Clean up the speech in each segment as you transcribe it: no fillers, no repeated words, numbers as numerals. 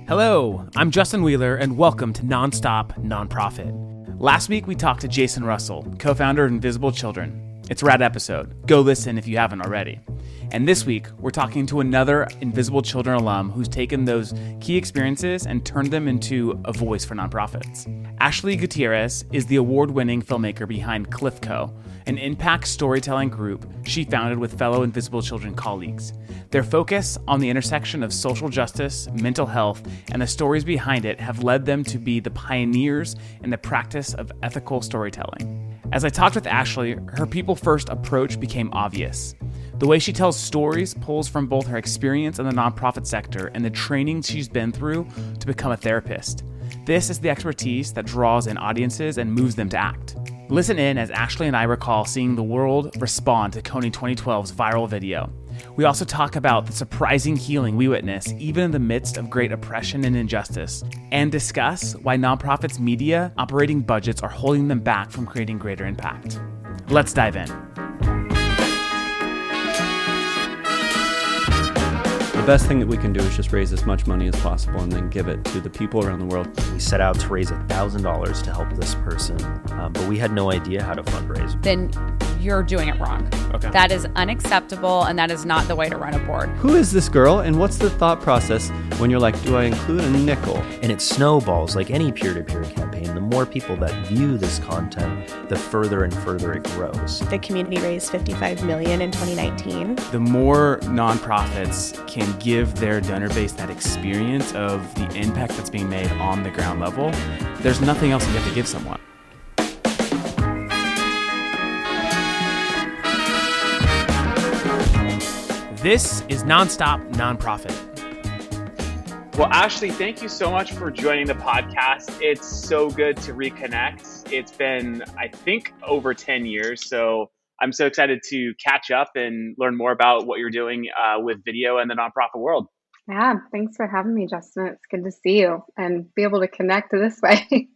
Hello, I'm Justin Wheeler, and welcome to Nonstop Nonprofit. Last week, we talked to Jason Russell, co-founder of Invisible Children. It's a rad episode. Go listen if you haven't already. And this week, we're talking to another Invisible Children alum who's taken those key experiences and turned them into a voice for nonprofits. Ashley Gutierrez is the award-winning filmmaker behind CliffCo, an impact storytelling group she founded with fellow Invisible Children colleagues. Their focus on the intersection of social justice, mental health, and the stories behind it have led them to be the pioneers in the practice of ethical storytelling. As I talked with Ashley, her people-first approach became obvious. The way she tells stories pulls from both her experience in the nonprofit sector and the training she's been through to become a therapist. This is the expertise that draws in audiences and moves them to act. Listen in as Ashley and I recall seeing the world respond to KONY 2012's viral video. We also talk about the surprising healing we witness even in the midst of great oppression and injustice, and discuss why nonprofits' media operating budgets are holding them back from creating greater impact. Let's dive in. The best thing that we can do is just raise as much money as possible and then give it to the people around the world. We set out to raise $1,000 to help this person, but we had no idea how to fundraise. Then you're doing it wrong. Okay. That is unacceptable, and that is not the way to run a board. Who is this girl, and what's the thought process when you're like, do I include a nickel? And it snowballs like any peer-to-peer campaign. The more people that view this content, the further and further it grows. The community raised $55 million in 2019. The more nonprofits can give their donor base that experience of the impact that's being made on the ground level, there's nothing else you have to give someone. This is Nonstop Nonprofit. Well, Ashley, thank you so much for joining the podcast. It's so good to reconnect. It's been, I think, over 10 years. So I'm so excited to catch up and learn more about what you're doing with video and the nonprofit world. Yeah, thanks for having me, Justin. It's good to see you and be able to connect this way.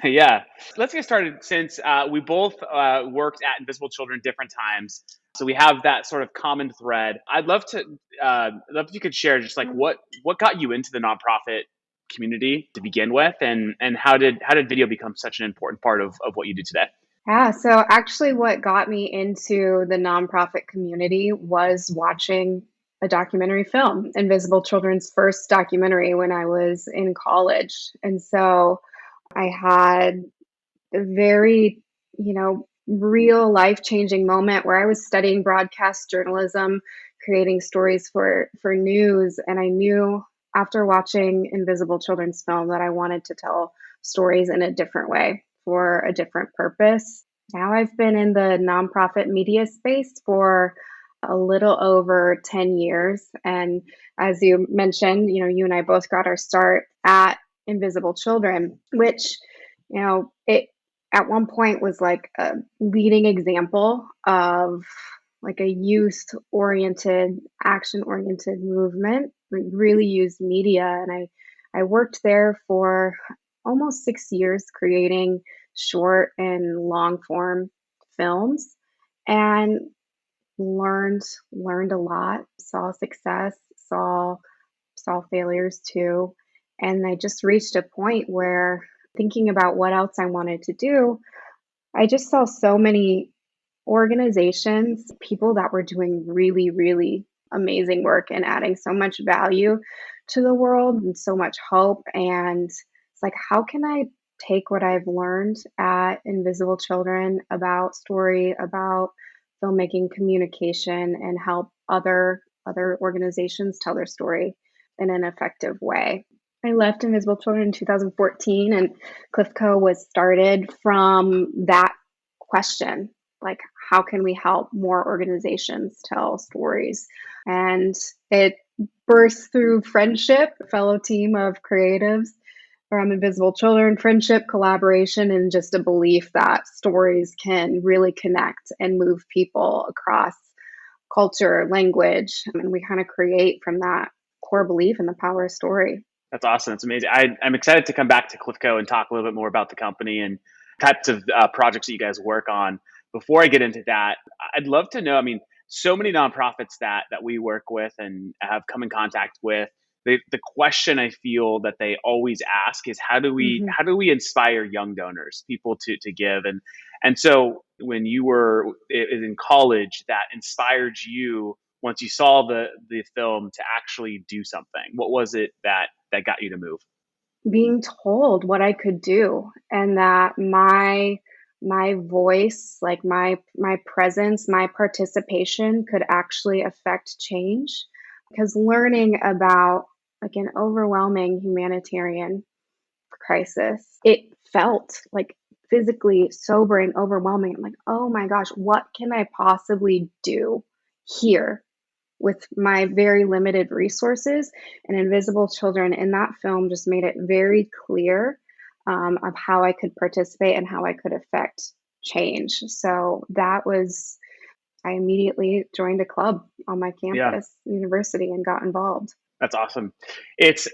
Yeah. Let's get started since we both worked at Invisible Children different times. So we have that sort of common thread. I'd love if you could share just like what got you into the nonprofit community to begin with, and how did video become such an important part of what you do today? Yeah, so actually what got me into the nonprofit community was watching a documentary film, Invisible Children's first documentary when I was in college. And so I had a very, real life-changing moment where I was studying broadcast journalism, creating stories for news. And I knew after watching Invisible Children's film that I wanted to tell stories in a different way for a different purpose. Now I've been in the nonprofit media space for a little over 10 years. And as you mentioned, you and I both got our start at Invisible Children, which, it at one point was like a leading example of like a youth-oriented, action-oriented movement. We really used media. And I worked there for almost 6 years creating short and long-form films and learned a lot, saw success, saw failures too. And I just reached a point where thinking about what else I wanted to do, I just saw so many organizations, people that were doing really, really amazing work and adding so much value to the world and so much hope. And it's like, how can I take what I've learned at Invisible Children about story, about filmmaking, communication, and help other organizations tell their story in an effective way? I left Invisible Children in 2014, and CliffCo was started from that question, like, how can we help more organizations tell stories? And it burst through friendship, a fellow team of creatives from Invisible Children, friendship, collaboration, and just a belief that stories can really connect and move people across culture, language. And we kind of create from that core belief in the power of story. That's awesome. That's amazing. I'm excited to come back to CliffCo and talk a little bit more about the company and types of projects that you guys work on. Before I get into that, I'd love to know, so many nonprofits that we work with and have come in contact with, the question I feel that they always ask is Mhm. how do we inspire young donors, people to give, and so when you were in college, that inspired you once you saw the film to actually do something. What was it that got you to move? Being told what I could do and that my voice, like my presence, my participation could actually affect change. Because learning about like an overwhelming humanitarian crisis, it felt like physically sobering, overwhelming. I'm like, oh my gosh, what can I possibly do here with my very limited resources? And Invisible Children in that film just made it very clear of how I could participate and how I could affect change. So that was, I immediately joined a club on my Yeah. campus, university, and got involved. That's awesome. It's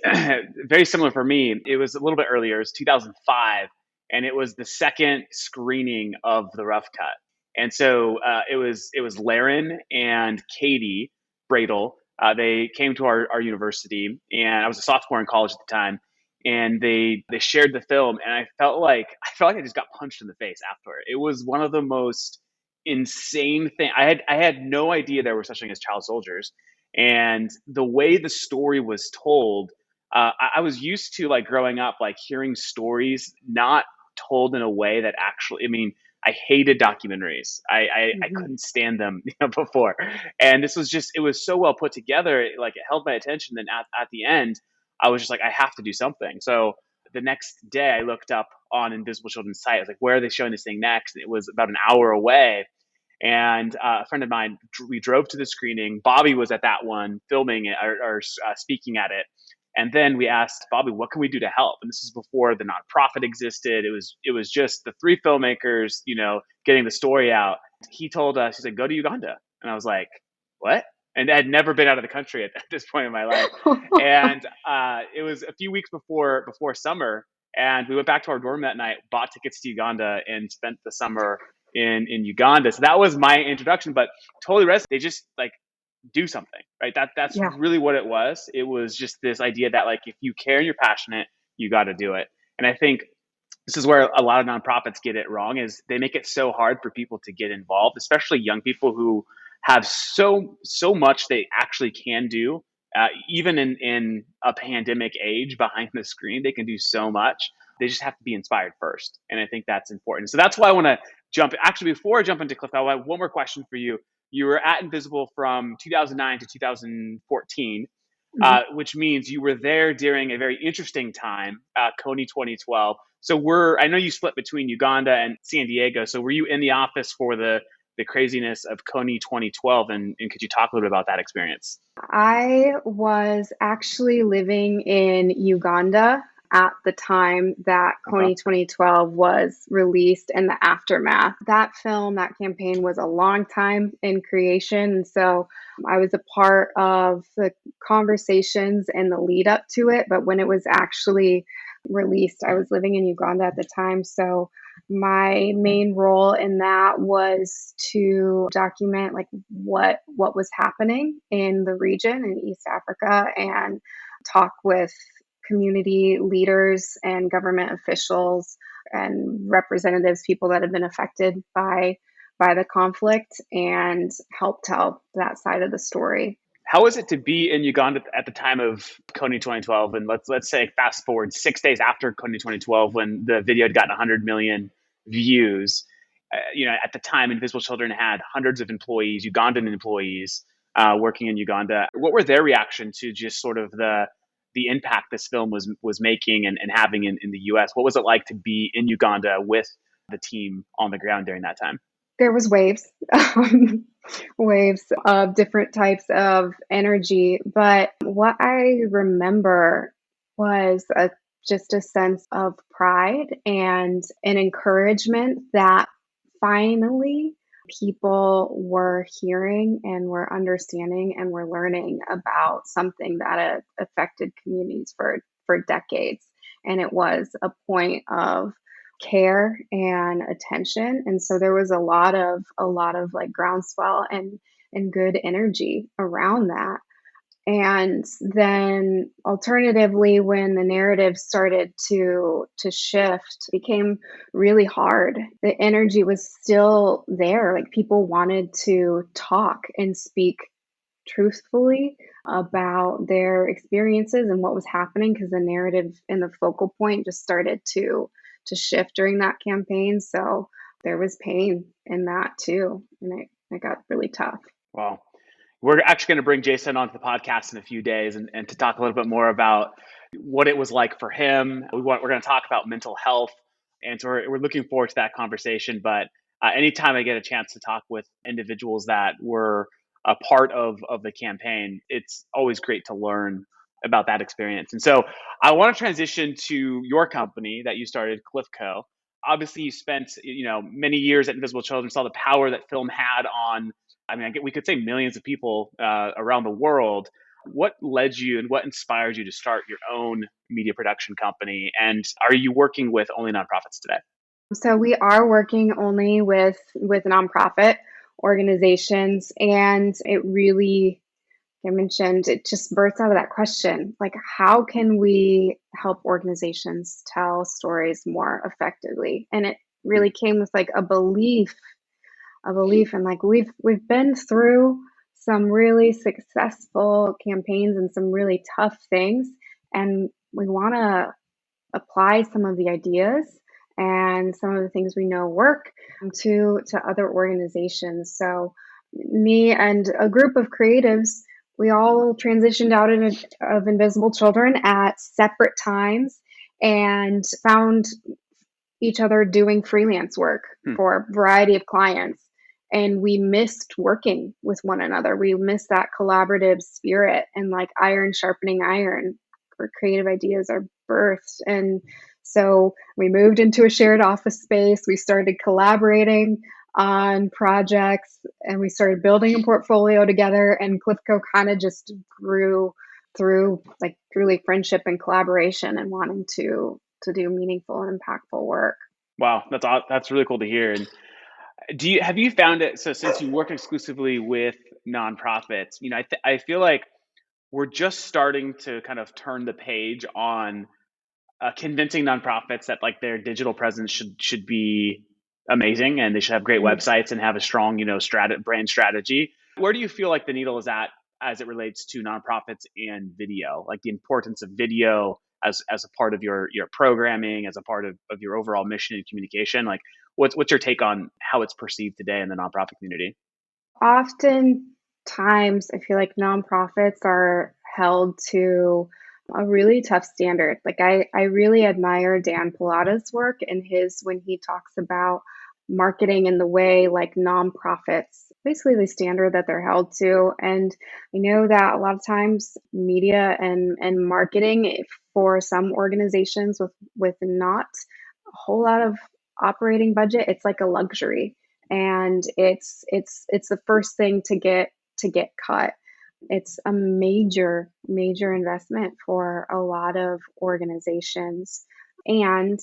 very similar for me. It was a little bit earlier. It was 2005, and it was the second screening of The Rough Cut. And so it was Laren and Katie Bradle. They came to our university, and I was a sophomore in college at the time. And they shared the film, and I felt like I just got punched in the face afterward. It was one of the most insane thing. I had no idea there was such thing as child soldiers, and the way the story was told, I was used to like growing up like hearing stories not told in a way that actually, I mean, I hated documentaries. I Mhm. couldn't stand them, before, and this was just, it was so well put together, like it held my attention. And at the end, I was just like, I have to do something. So the next day I looked up on Invisible Children's site. I was like, where are they showing this thing next? And it was about an hour away, and a friend of mine, we drove to the screening. Bobby was at that one filming it, or speaking at it. And then we asked Bobby, what can we do to help? And this is before the nonprofit existed. It was just the three filmmakers, getting the story out. He told us, he said, go to Uganda. And I was like, what? And I had never been out of the country at this point in my life. And it was a few weeks before summer, and we went back to our dorm that night, bought tickets to Uganda, and spent the summer in Uganda. So that was my introduction, but totally resonated. They just like do something, right? That's Yeah. really what it was. It was just this idea that like if you care and you're passionate, you got to do it. And I think this is where a lot of nonprofits get it wrong, is they make it so hard for people to get involved, especially young people who have so much they actually can do. Even in a pandemic age behind the screen, they can do so much. They just have to be inspired first, and I think that's important. So that's why I want to jump. Actually, before I jump into Cliff, I have one more question for you. You were at Invisible from 2009 to 2014, Mhm. which means you were there during a very interesting time, KONY 2012. So I know you split between Uganda and San Diego. So were you in the office for the craziness of KONY 2012, and could you talk a little bit about that experience? I was actually living in Uganda at the time that Okay. KONY 2012 was released and the aftermath. That film, that campaign was a long time in creation. And so I was a part of the conversations and the lead up to it. But when it was actually released, I was living in Uganda at the time. So my main role in that was to document like what was happening in the region in East Africa and talk with community leaders and government officials and representatives, people that have been affected by the conflict, and help tell that side of the story. How was it to be in Uganda at the time of KONY 2012? And let's say fast forward 6 days after KONY 2012, when the video had gotten 100 million views. At the time, Invisible Children had hundreds of employees, Ugandan employees, working in Uganda. What were their reaction to just sort of the impact this film was making and having in the U.S.? What was it like to be in Uganda with the team on the ground during that time? There was waves, waves of different types of energy. But what I remember was just a sense of pride and an encouragement that finally people were hearing and were understanding and were learning about something that had affected communities for decades. And it was a point of care and attention. And so there was a lot of like groundswell and good energy around that. And then alternatively, when the narrative started to shift, it became really hard. The energy was still there. Like people wanted to talk and speak truthfully about their experiences and what was happening, because the narrative and the focal point just started to shift during that campaign. So there was pain in that too, and it got really tough. Wow. We're actually going to bring Jason onto the podcast in a few days and to talk a little bit more about what it was like for him. We're going to talk about mental health. And so we're looking forward to that conversation. But anytime I get a chance to talk with individuals that were a part of the campaign, it's always great to learn about that experience. And so I want to transition to your company that you started, Cliffco. Obviously, you spent many years at Invisible Children, saw the power that film had on, we could say millions of people around the world. What led you and what inspired you to start your own media production company? And are you working with only nonprofits today? So we are working only with nonprofit organizations, and it really, like I mentioned, it just births out of that question, like how can we help organizations tell stories more effectively? And it really came with like a belief and like we've been through some really successful campaigns and some really tough things, and we want to apply some of the ideas and some of the things we know work to other organizations. So me and a group of creatives, we all transitioned out of Invisible Children at separate times and found each other doing freelance work for a variety of clients. And we missed working with one another. We missed that collaborative spirit and like iron sharpening iron, where creative ideas are birthed. And so we moved into a shared office space. We started collaborating on projects and we started building a portfolio together. And Cliffco kind of just grew through like truly friendship and collaboration and wanting to do meaningful and impactful work. Wow, that's really cool to hear. And have you found it? So since you work exclusively with nonprofits, I feel like we're just starting to kind of turn the page on convincing nonprofits that like their digital presence should be amazing and they should have great websites and have a strong brand strategy. Where do you feel like the needle is at as it relates to nonprofits and video, like the importance of video as a part of your programming, as a part of your overall mission and communication? Like what's your take on how it's perceived today in the nonprofit community? Oftentimes I feel like nonprofits are held to a really tough standard. Like I really admire Dan Pilata's work and when he talks about marketing in the way like nonprofits, basically the standard that they're held to. And I know that a lot of times media and marketing for some organizations with not a whole lot of operating budget, it's like a luxury. And it's the first thing to get cut. It's a major investment for a lot of organizations. And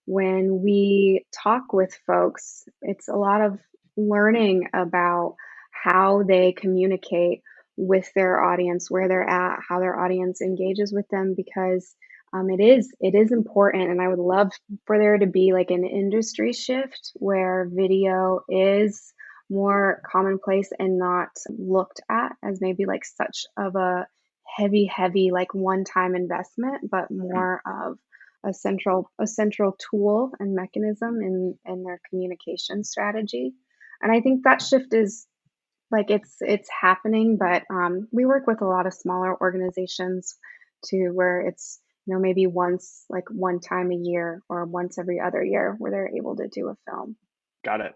when we talk with folks, it's a lot of learning about how they communicate with their audience, where they're at, how their audience engages with them, because it is important. And I would love for there to be like an industry shift where video is more commonplace and not looked at as maybe like such of a heavy like one-time investment, but more of a central tool and mechanism in their communication strategy. And I think that shift is like it's happening, but we work with a lot of smaller organizations too, where it's maybe one time a year or once every other year where they're able to do a film. Got it.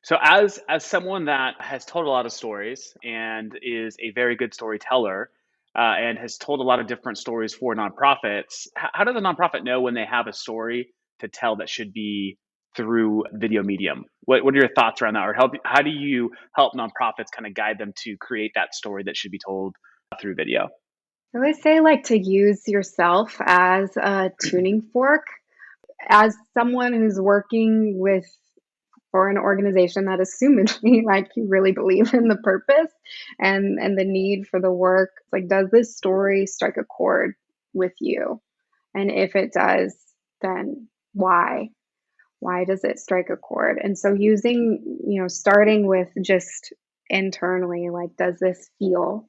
So as someone that has told a lot of stories and is a very good storyteller and has told a lot of different stories for nonprofits, how does a nonprofit know when they have a story to tell that should be through video medium? What are your thoughts around that? Or how do you help nonprofits kind of guide them to create that story that should be told through video? I always say like to use yourself as a tuning fork. As someone who's working with for an organization that assumedly like you really believe in the purpose and the need for the work. Like, does this story strike a chord with you? And if it does, then why? Why does it strike a chord? And so starting with just internally, like, does this feel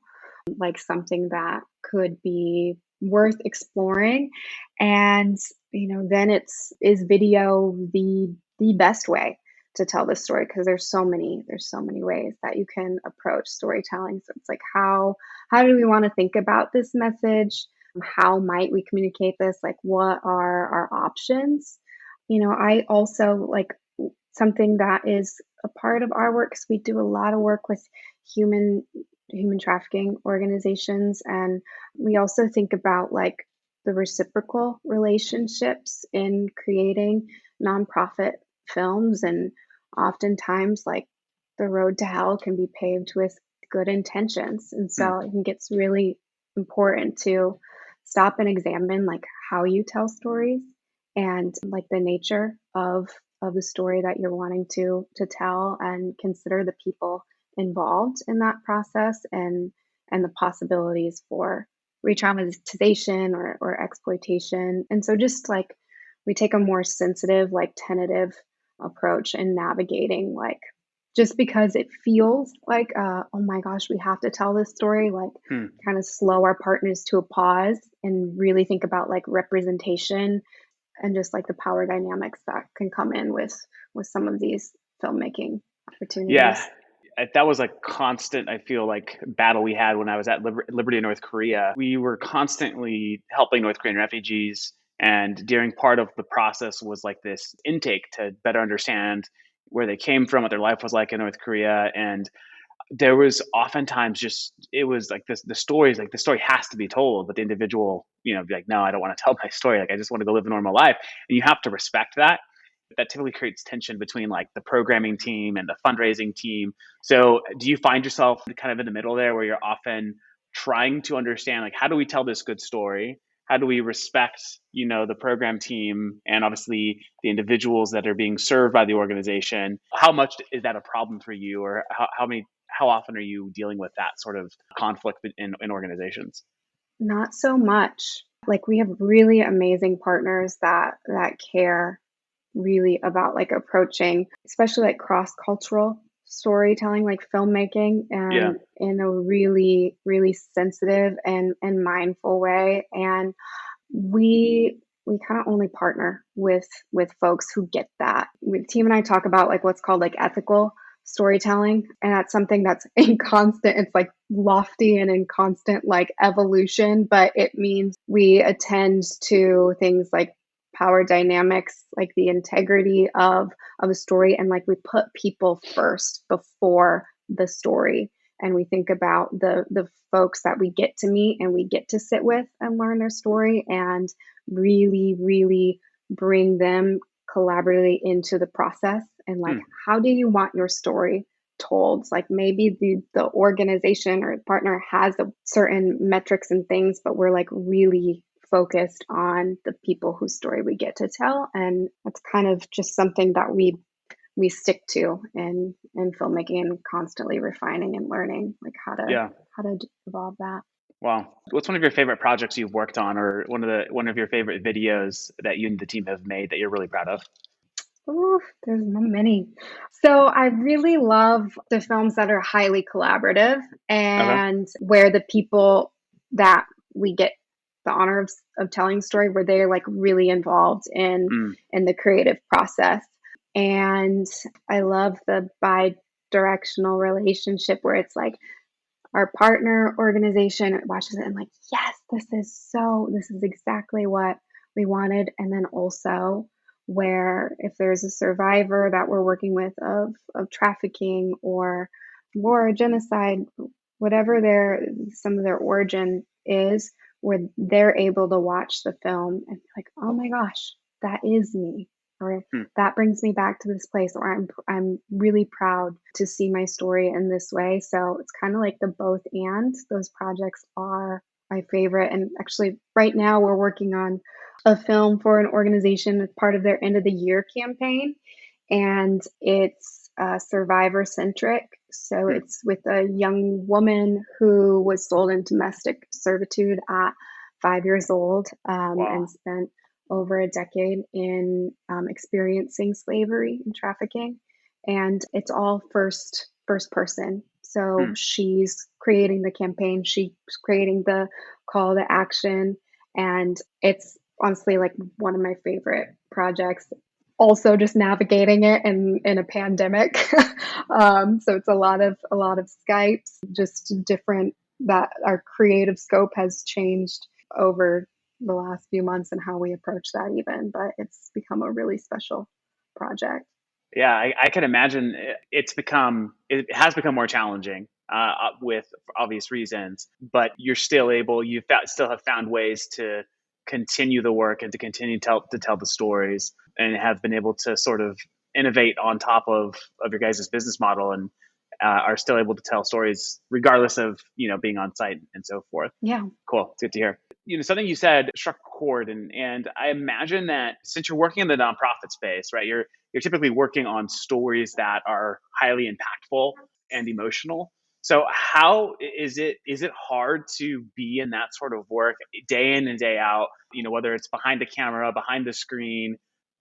like something that could be worth exploring? And then is video the best way to tell the story? Because there's so many ways that you can approach storytelling. So it's like, how do we want to think about this message? How might we communicate this? Like, what are our options? I also like something that is a part of our work, because we do a lot of work with human trafficking organizations, and we also think about like the reciprocal relationships in creating nonprofit films. And oftentimes, like, the road to hell can be paved with good intentions. And so I think it's really important to stop and examine like how you tell stories and like the nature of the story that you're wanting to tell, and consider the people involved in that process, and the possibilities for re-traumatization or exploitation. And so just like we take a more sensitive, like tentative approach in navigating, like, just because it feels like oh my gosh, we have to tell this story, like kind of slow our partners to a pause and really think about like representation and just like the power dynamics that can come in with some of these filmmaking opportunities. Yeah, that was a constant, I feel like, battle we had when I was at Liberty in North Korea. We were constantly helping North Korean refugees, and during part of the process was like this intake to better understand where they came from, what their life was like in North Korea. And there was oftentimes just, it was like this, the stories, like the story has to be told, but the individual, be like, no, I don't want to tell my story. Like, I just want to go live a normal life. And you have to respect that. That typically creates tension between like the programming team and the fundraising team. So do you find yourself kind of in the middle there, where you're often trying to understand, like, how do we tell this good story? How do we respect, the program team and obviously the individuals that are being served by the organization? How much is that a problem for you, or how often are you dealing with that sort of conflict in organizations? Not so much. Like, we have really amazing partners that care really about like approaching, especially like cross-cultural storytelling, like filmmaking, and in a really, really sensitive and mindful way. And we kind of only partner with folks who get that. The team and I talk about like what's called like ethical storytelling, and that's something that's in constant, it's like lofty and in constant like evolution, but it means we attend to things like power dynamics, like the integrity of a story, and like we put people first before the story. And we think about the folks that we get to meet and we get to sit with and learn their story, and really, really bring them collaboratively into the process. And like, how do you want your story told? Like, maybe the organization or partner has a certain metrics and things, but we're like really focused on the people whose story we get to tell. And that's kind of just something that we stick to in filmmaking, and constantly refining and learning like how to evolve that. Wow. What's one of your favorite projects you've worked on, or one of your favorite videos that you and the team have made that you're really proud of? Ooh, there's many. So I really love the films that are highly collaborative, and where the people that we get the honor of telling the story, where they're like really involved in the creative process. And I love the bi-directional relationship where it's like our partner organization watches it and like, yes, this is exactly what we wanted. And then also where if there's a survivor that we're working with of trafficking or war, genocide, whatever some of their origin is, where they're able to watch the film and be like, oh my gosh, that is me, or that brings me back to this place, or I'm really proud to see my story in this way. So it's kind of like the both and. Those projects are my favorite. And actually right now we're working on a film for an organization as part of their end of the year campaign. and it's survivor centric. So it's with a young woman who was sold into domestic servitude at 5 years old, and spent over a decade in experiencing slavery and trafficking. And it's all first person. So she's creating the campaign, she's creating the call to action, and it's honestly like one of my favorite projects. Also, just navigating it in a pandemic. So it's a lot of Skypes, just different, that our creative scope has changed over the last few months and how we approach that even, but it's become a really special project. Yeah, I can imagine it has become more challenging with obvious reasons, but you're still able, still have found ways to continue the work and to continue to tell the stories, and have been able to sort of innovate on top of your guys' business model, and are still able to tell stories regardless of, being on site and so forth. Yeah. Cool. It's good to hear. Something you said struck a chord, and I imagine that since you're working in the nonprofit space, right, you're typically working on stories that are highly impactful and emotional. So how is it hard to be in that sort of work day in and day out, whether it's behind the camera, behind the screen,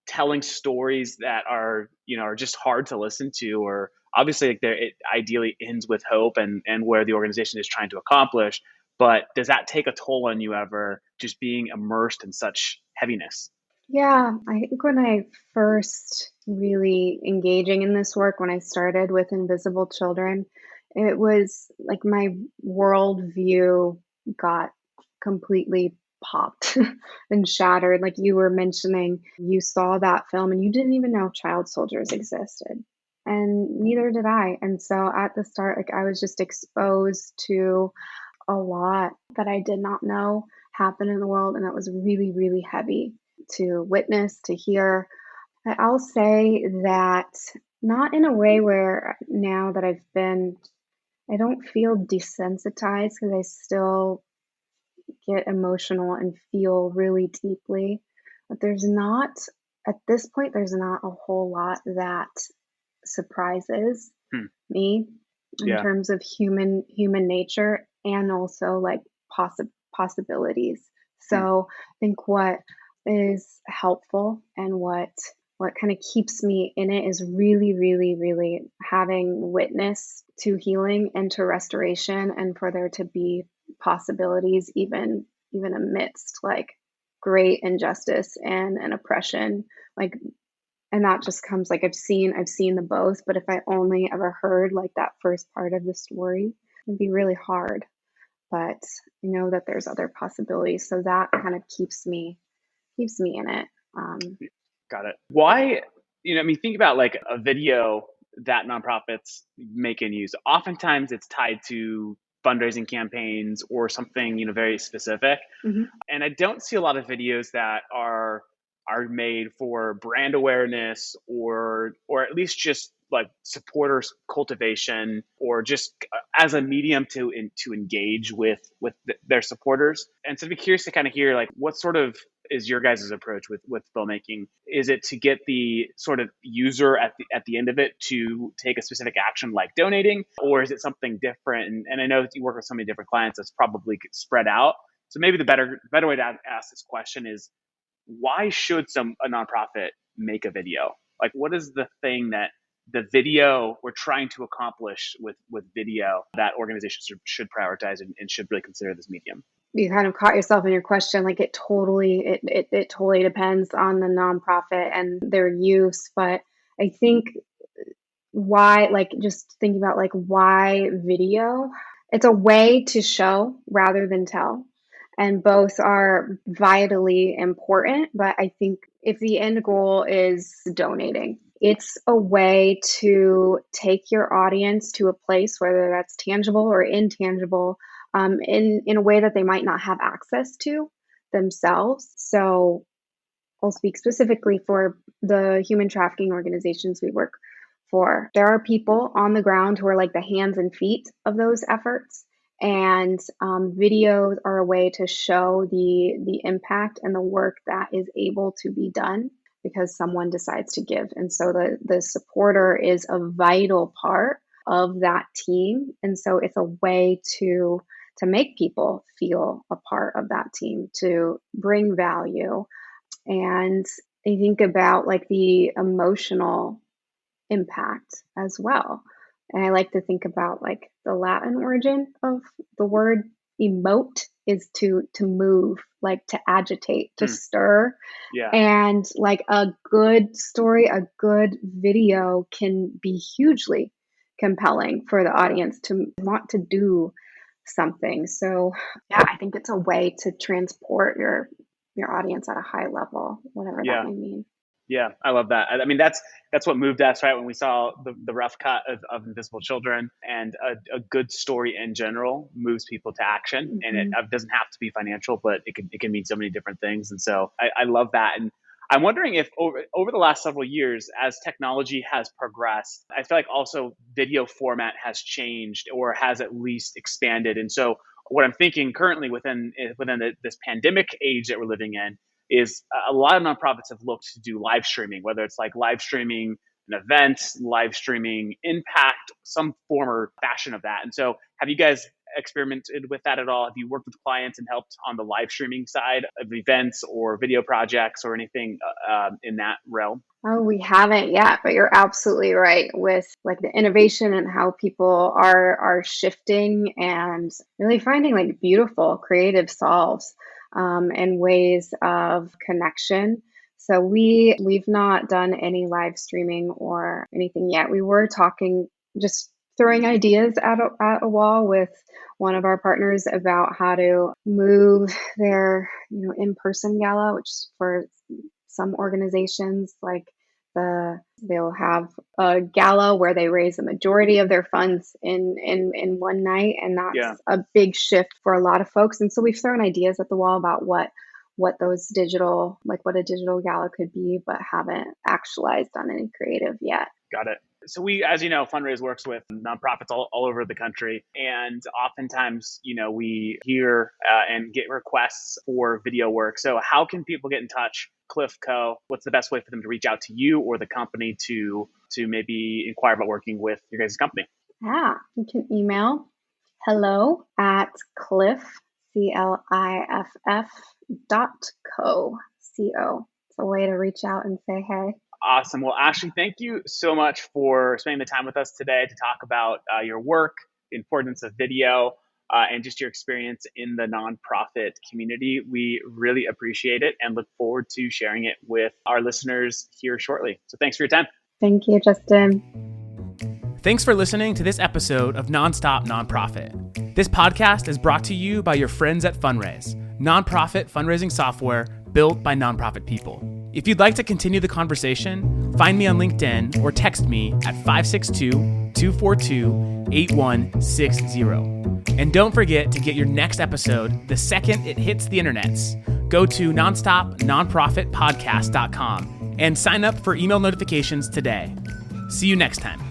telling stories that are just hard to listen to, or obviously like it ideally ends with hope and where the organization is trying to accomplish, but does that take a toll on you ever, just being immersed in such heaviness? Yeah, I think when I first really engaging in this work, when I started with Invisible Children, it was like my worldview got completely popped and shattered. Like you were mentioning, you saw that film and you didn't even know child soldiers existed. And neither did I. And so at the start, like I was just exposed to a lot that I did not know happened in the world. And that was really, really heavy to witness, to hear. I'll say that not in a way where now that I don't feel desensitized, because I still get emotional and feel really deeply. But at this point, there's not a whole lot that surprises me in terms of human nature, and also like possibilities. So I think what is helpful and what kind of keeps me in it is really, really, really having witness to healing and to restoration, and for there to be possibilities even amidst like great injustice and oppression. Like, and that just comes like I've seen the both, but if I only ever heard like that first part of the story, it'd be really hard. But I know that there's other possibilities, so that kind of keeps me in it. Got it. Why, think about like a video that nonprofits make and use. Oftentimes it's tied to fundraising campaigns or something, very specific. And I don't see a lot of videos that are made for brand awareness, or at least just like supporters cultivation, or just as a medium to engage with their supporters. And so I'd be curious to kind of hear like what sort of is your guys' approach with filmmaking? Is it to get the sort of user at the end of it to take a specific action like donating, or is it something different? And I know that you work with so many different clients, that's probably spread out. So maybe the better way to ask this question is, why should a nonprofit make a video? Like, what is the thing that the video we're trying to accomplish with video that organizations should prioritize and should really consider this medium? You kind of caught yourself in your question. Like it totally depends on the nonprofit and their use. But I think why, like just thinking about like why video, it's a way to show rather than tell. And both are vitally important. But I think if the end goal is donating, it's a way to take your audience to a place, whether that's tangible or intangible, in a way that they might not have access to themselves. So I'll speak specifically for the human trafficking organizations we work for. There are people on the ground who are like the hands and feet of those efforts. And videos are a way to show the impact and the work that is able to be done. because someone decides to give. And so the supporter is a vital part of that team. And so it's a way to make people feel a part of that team, to bring value. And I think about like the emotional impact as well. And I like to think about like the Latin origin of the word emote is to move, like to agitate, to stir. Yeah. And like a good story, a good video can be hugely compelling for the audience to want to do something. So yeah, I think it's a way to transport your audience at a high level, whatever that may mean. Yeah, I love that. I mean, that's what moved us, right? When we saw the rough cut of Invisible Children, and a good story in general moves people to action. And it doesn't have to be financial, but it can mean so many different things. And so I love that. And I'm wondering if over the last several years, as technology has progressed, I feel like also video format has changed or has at least expanded. And so what I'm thinking currently within this pandemic age that we're living in is a lot of nonprofits have looked to do live streaming, whether it's like live streaming an event, live streaming impact, some form or fashion of that. And so have you guys experimented with that at all? Have you worked with clients and helped on the live streaming side of events or video projects or anything in that realm? Oh, we haven't yet, but you're absolutely right with like the innovation and how people are shifting and really finding like beautiful creative solves and ways of connection. So we've not done any live streaming or anything yet. We were talking, just throwing ideas at a wall with one of our partners about how to move their in-person gala, which for some organizations like they'll have a gala where they raise the majority of their funds in one night, and that's a big shift for a lot of folks. And so we've thrown ideas at the wall about what those digital, like what a digital gala could be, but haven't actualized on any creative yet. Got it. So we, as you know, Fundraise works with nonprofits all over the country. And oftentimes, we hear and get requests for video work. So how can people get in touch? Cliff Co., what's the best way for them to reach out to you or the company to maybe inquire about working with your guys' company? Yeah, you can email hello@cliff, CLIFF.co. It's a way to reach out and say hey. Awesome. Well, Ashley, thank you so much for spending the time with us today to talk about your work, the importance of video, and just your experience in the nonprofit community. We really appreciate it and look forward to sharing it with our listeners here shortly. So thanks for your time. Thank you, Justin. Thanks for listening to this episode of Nonstop Nonprofit. This podcast is brought to you by your friends at Fundraise, nonprofit fundraising software built by nonprofit people. If you'd like to continue the conversation, find me on LinkedIn or text me at 562-242-8160. And don't forget to get your next episode the second it hits the internets. Go to nonstopnonprofitpodcast.com and sign up for email notifications today. See you next time.